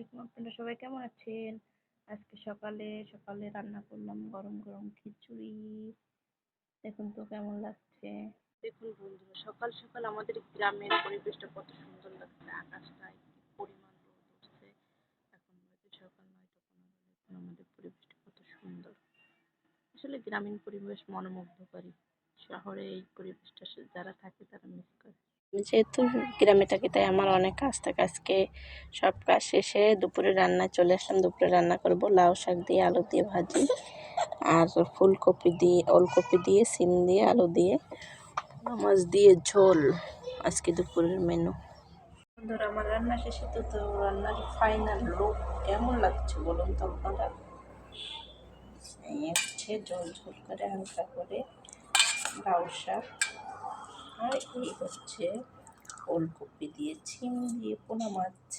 আলাইকুম। আপনারা সবাই কেমন আছেন? আজকে সকালে সকালে রান্না করলাম গরম গরম খিচুড়ি। দেখুন তো কেমন লাগছে। দেখুন বন্ধুরা, সকাল সকাল আমাদের গ্রামের পরিবেশটা কত সুন্দর লাগছে। আকাশটা কি পরিমাণ রোদ উঠছে। এখন হয়তো সকাল ৯টা ১৫ এখন আমাদের পরিবেশটা কত সুন্দর। আসলে গ্রামীণ পরিবেশ মনোমুগ্ধকারী। শহরে এই পরিবেশটা যারা থাকে তারা মিস করে। যেহেতু গ্রামে থাকি তাই আমার অনেক কাজ থাকে। আজকে সব কাজ শেষে দুপুরে রান্নায় চলে আসলাম। দুপুরে রান্না করব লাউ শাক দিয়ে আলু দিয়ে ভাজি, আর ফুলকপি দিয়ে ওলকপি দিয়ে সিম দিয়ে আলু দিয়ে মাছ দিয়ে ঝোল। আজকে দুপুরের মেনু। বন্ধুরা, আমার রান্না শেষে তো রান্নার ফাইনাল লুক কেমন লাগছে বলুন তো আপনারা। এই হচ্ছে ঝোল ঝোল করে হালকা করে লাউ শাক, আর এই হচ্ছে ওলকপি দিয়ে ছিম দিয়ে পোনা মাছ